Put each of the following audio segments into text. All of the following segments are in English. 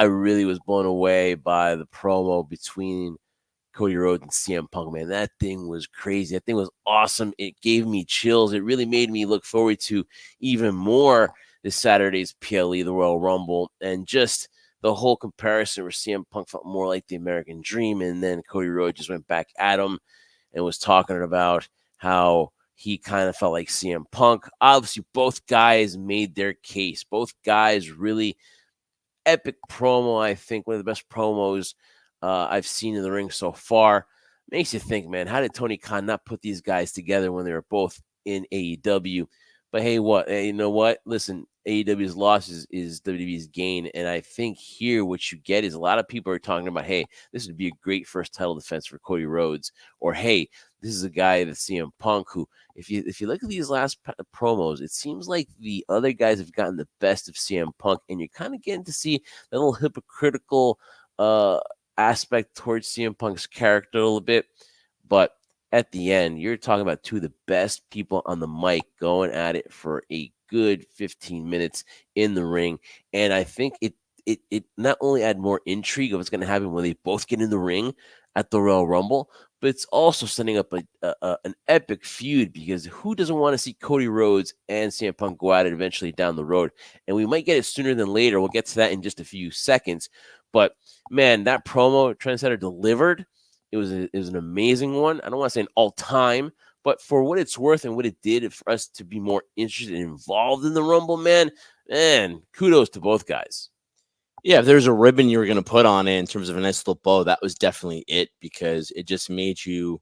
I really was blown away by the promo between Cody Rhodes and CM Punk, man. That thing was crazy. That thing was awesome. It gave me chills. It really made me look forward to even more this Saturday's PLE, the Royal Rumble, and just the whole comparison where CM Punk felt more like the American Dream, and then Cody Rhodes just went back at him and was talking about how he kind of felt like CM Punk. Obviously, both guys made their case. Both guys really epic promo. I think one of the best promos I've seen in the ring so far. Makes you think, man, how did Tony Khan not put these guys together when they were both in AEW? But hey, you know what? Listen, AEW's loss is WWE's gain. And I think here what you get is a lot of people are talking about, hey, this would be a great first title defense for Cody Rhodes. Or, hey, this is a guy that's CM Punk who, if you look at these last promos, it seems like the other guys have gotten the best of CM Punk. And you're kind of getting to see that little hypocritical aspect towards CM Punk's character a little bit. But at the end, you're talking about two of the best people on the mic going at it for a good 15 minutes in the ring. And I think it not only add more intrigue of what's going to happen when they both get in the ring at the Royal Rumble, but it's also setting up an epic feud, because who doesn't want to see Cody Rhodes and CM Punk go at it eventually down the road? And we might get it sooner than later. We'll get to that in just a few seconds. But man, that promo Trendsetter delivered. It was an amazing one. I don't want to say an all-time, but for what it's worth and what it did for us to be more interested and involved in the Rumble, man, kudos to both guys. Yeah, if there's a ribbon you were going to put on it in terms of a nice little bow, that was definitely it, because it just made you,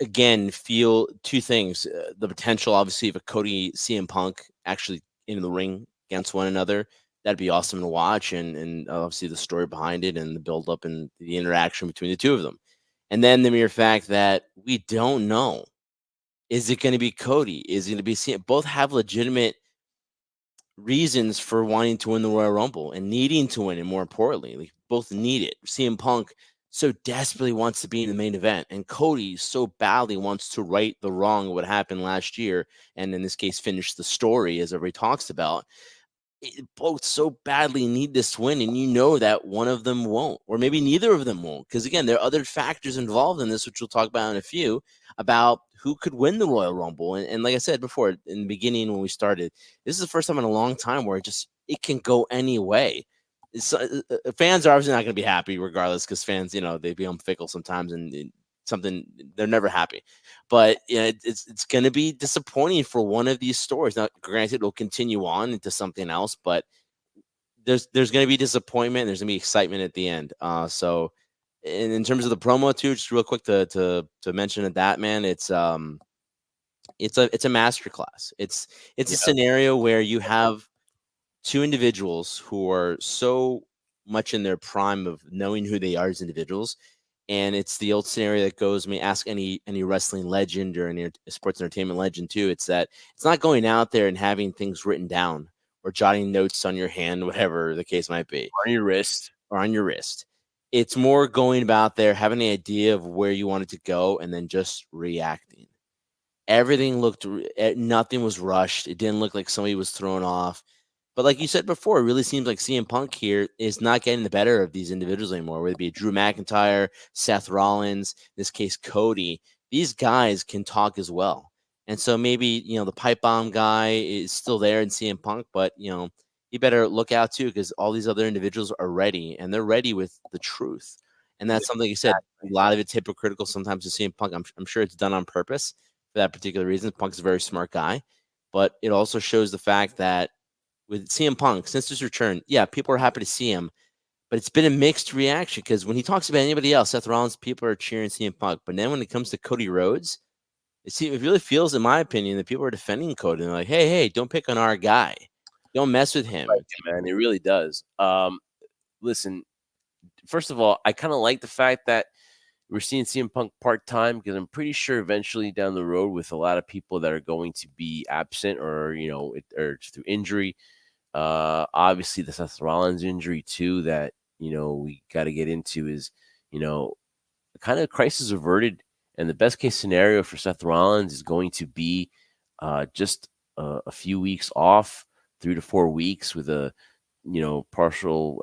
again, feel two things. The potential, obviously, of a Cody CM Punk actually in the ring against one another. That'd be awesome to watch, and obviously the story behind it and the build up and the interaction between the two of them. And then the mere fact that we don't know, is it going to be Cody? Is it going to be CM? Both have legitimate reasons for wanting to win the Royal Rumble and needing to win it, more importantly. Like, both need it. CM Punk so desperately wants to be in the main event, and Cody so badly wants to right the wrong of what happened last year, and in this case, finish the story, as everybody talks about. Both so badly need this win, and you know that one of them won't, or maybe neither of them won't, because again, there are other factors involved in this, which we'll talk about in a few, about who could win the Royal Rumble. And like I said before in the beginning when we started, this is the first time in a long time where it can go any way. Fans are obviously not going to be happy regardless, because fans, they become fickle sometimes, and something, they're never happy. But it's going to be disappointing for one of these stories. Now, granted, it'll continue on into something else, but there's going to be disappointment. There's going to be excitement at the end. So in terms of the promo too, just real quick to mention that, man, it's a masterclass. It's a scenario where you have two individuals who are so much in their prime of knowing who they are as individuals. And it's the old scenario that goes, I mean, ask any wrestling legend or any sports entertainment legend too. It's that it's not going out there and having things written down or jotting notes on your hand, whatever the case might be. On your wrist. Or on your wrist. It's more going about there, having an idea of where you wanted to go, and then just reacting. Everything nothing was rushed. It didn't look like somebody was thrown off. But like you said before, it really seems like CM Punk here is not getting the better of these individuals anymore, whether it be Drew McIntyre, Seth Rollins, in this case, Cody. These guys can talk as well. And so maybe, the pipe bomb guy is still there in CM Punk, but, you better look out too, because all these other individuals are ready, and they're ready with the truth. And that's something you said, a lot of it's hypocritical sometimes to CM Punk. I'm sure it's done on purpose for that particular reason. Punk's a very smart guy, but it also shows the fact that with CM Punk, since his return, people are happy to see him, but it's been a mixed reaction, because when he talks about anybody else, Seth Rollins, people are cheering CM Punk. But then when it comes to Cody Rhodes, it really feels, in my opinion, that people are defending Cody. And they're like, hey, don't pick on our guy. Don't mess with him. Right, man, it really does. Listen, first of all, I kind of like the fact that we're seeing CM Punk part-time, because I'm pretty sure eventually down the road, with a lot of people that are going to be absent or, or through injury, obviously the Seth Rollins injury too, that, we got to get into is, kind of crisis averted. And the best case scenario for Seth Rollins is going to be just a few weeks off, 3 to 4 weeks, with a partial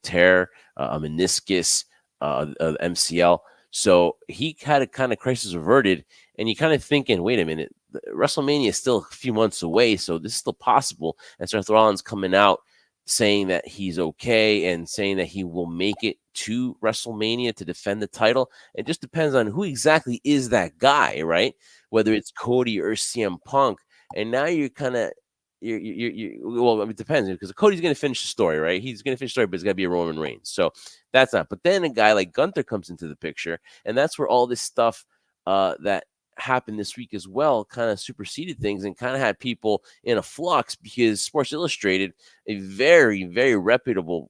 tear, a meniscus, MCL. So he had a kind of crisis averted, and you kind of thinking, wait a minute, WrestleMania is still a few months away, so this is still possible. And Seth Rollins coming out saying that he's okay and saying that he will make it to WrestleMania to defend the title. It just depends on who exactly is that guy, right? Whether it's Cody or CM Punk. And now you're kind of well, it depends because Cody's going to finish the story, right? He's going to finish the story, but it's going to be a Roman Reigns. So that's not. But then a guy like Gunther comes into the picture, and that's where all this stuff that happened this week as well kind of superseded things and kind of had people in a flux because Sports Illustrated, a very, very reputable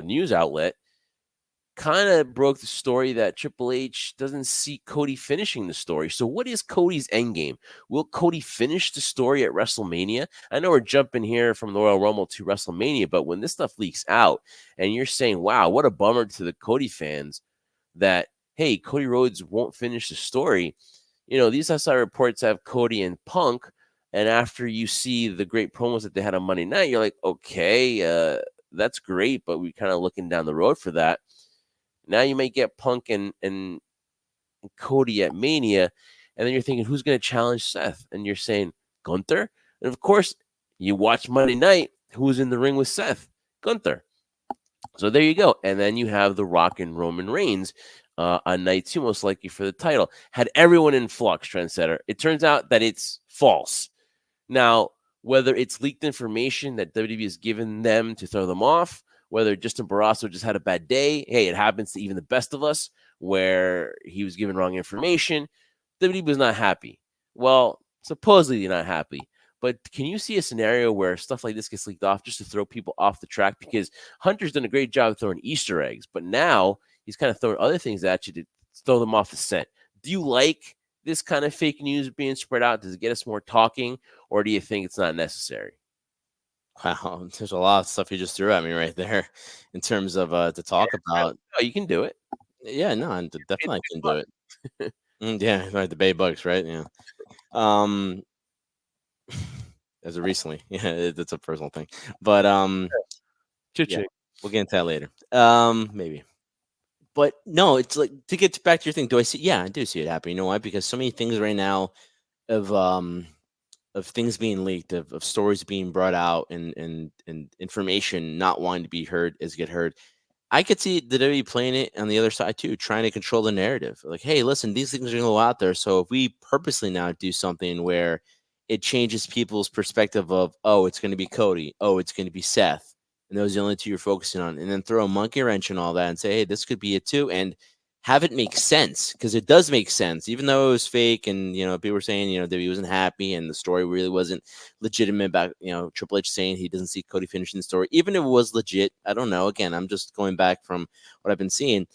news outlet, kind of broke the story that Triple H doesn't see Cody finishing the story. So, what is Cody's end game? Will Cody finish the story at WrestleMania? I know we're jumping here from the Royal Rumble to WrestleMania, but when this stuff leaks out and you're saying, wow, what a bummer to the Cody fans that, hey, Cody Rhodes won't finish the story. These outside reports have Cody and Punk. And after you see the great promos that they had on Monday night, you're like, okay, that's great, but we're kind of looking down the road for that. Now you may get Punk and Cody at Mania, and then you're thinking, who's going to challenge Seth? And you're saying, Gunther? And of course, you watch Monday night, who's in the ring with Seth? Gunther. So there you go. And then you have The Rock and Roman Reigns on night 2, most likely for the title. Had everyone in flux, Trendsetter. It turns out that it's false. Now, whether it's leaked information that WWE has given them to throw them off, whether Justin Barrasso just had a bad day, hey, it happens to even the best of us, where he was given wrong information, WWE was not happy. Well, supposedly they're not happy. But can you see a scenario where stuff like this gets leaked off just to throw people off the track? Because Hunter's done a great job of throwing Easter eggs, but now he's kind of throwing other things at you to throw them off the scent. Do you like this kind of fake news being spread out? Does it get us more talking, or do you think it's not necessary? Wow, there's a lot of stuff you just threw at me right there in terms of to talk about. Oh, you can do it. Yeah, no, and definitely I It's can do fun. it. Yeah, right, the Bay Bucks, right? Yeah. Um, as of recently, yeah, it's a personal thing, but yeah, Cha-ching. we'll get into that later. Maybe, but no, it's like to get back to your thing. Do I see? Yeah, I do see it happening. You know why? Because so many things right now of things being leaked, of stories being brought out, and information not wanting to be heard as get heard. I could see the WWE playing it on the other side too, trying to control the narrative. Like, hey, listen, these things are going to go out there. So if we purposely now do something where it changes people's perspective of, oh, it's going to be Cody, oh, it's going to be Seth, and those are the only two you're focusing on, and then throw a monkey wrench and all that and say, hey, this could be it too, and have it make sense because it does make sense, even though it was fake, and people were saying WWE wasn't happy and the story really wasn't legitimate about Triple H saying he doesn't see Cody finishing the story. Even if it was legit, I don't know. Again, I'm just going back from what I've been seeing.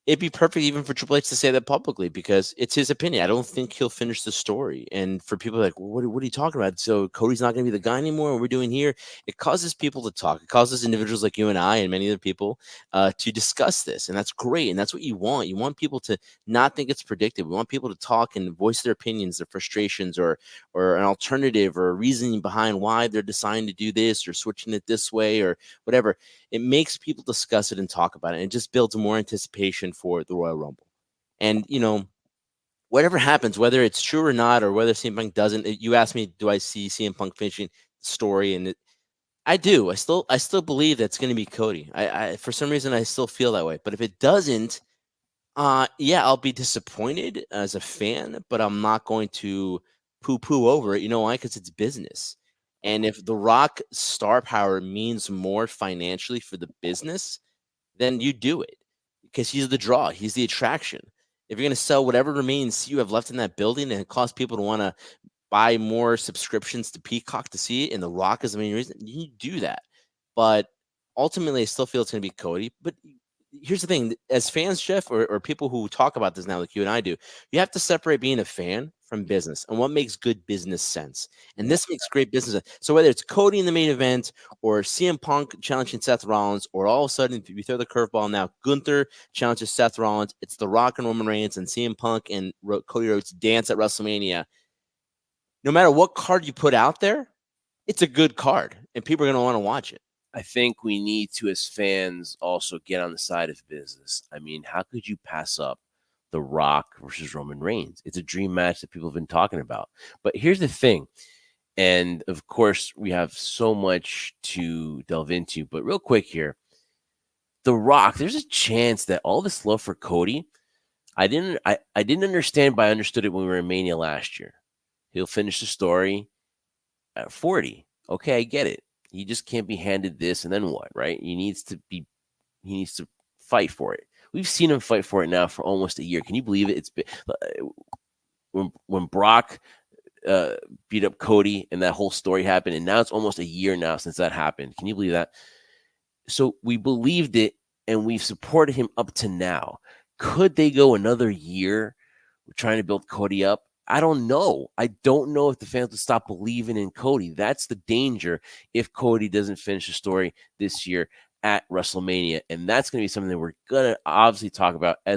It'd be perfect even for Triple H to say that publicly because it's his opinion. I don't think he'll finish the story. And for people like, well, what are you talking about? So Cody's not going to be the guy anymore. What we're doing here, it causes people to talk. It causes individuals like you and I and many other people to discuss this, and that's great. And that's what you want. You want people to not think it's predicted. We want people to talk and voice their opinions, their frustrations, or an alternative or a reasoning behind why they're deciding to do this or switching it this way or whatever. It makes people discuss it and talk about it. And it just builds more anticipation for the Royal Rumble. And, whatever happens, whether it's true or not, or whether CM Punk doesn't, you asked me, do I see CM Punk finishing the story? And I do. I still believe that's going to be Cody. I for some reason, I still feel that way. But if it doesn't, yeah, I'll be disappointed as a fan, but I'm not going to poo-poo over it. You know why? Because it's business. And if The Rock star power means more financially for the business, then you do it because he's the draw. He's the attraction. If you're going to sell whatever remains you have left in that building and it costs people to want to buy more subscriptions to Peacock to see it, and The Rock is the main reason, you do that. But ultimately, I still feel it's going to be Cody. But here's the thing: as fans, Jeff, or people who talk about this now, like you and I do, you have to separate being a fan from business and what makes good business sense. And this makes great business sense. So whether it's Cody in the main event or CM Punk challenging Seth Rollins, or all of a sudden, if you throw the curveball now, Gunther challenges Seth Rollins, it's The Rock and Roman Reigns, and CM Punk and Cody Rhodes dance at WrestleMania. No matter what card you put out there, it's a good card, and people are going to want to watch it. I think we need to, as fans, also get on the side of business. I mean, how could you pass up The Rock versus Roman Reigns? It's a dream match that people have been talking about. But here's the thing. And of course, we have so much to delve into. But real quick here, The Rock, there's a chance that all this love for Cody, I didn't understand, but I understood it when we were in Mania last year. He'll finish the story at 40. Okay, I get it. He just can't be handed this and then what, right? He needs to fight for it. We've seen him fight for it now for almost a year. Can you believe it? It's been when Brock beat up Cody and that whole story happened, and now it's almost a year now since that happened. Can you believe that? So we believed it, and we've supported him up to now. Could they go another year trying to build Cody up? I don't know. I don't know if the fans will stop believing in Cody. That's the danger if Cody doesn't finish the story this year at WrestleMania. And that's going to be something that we're going to obviously talk about as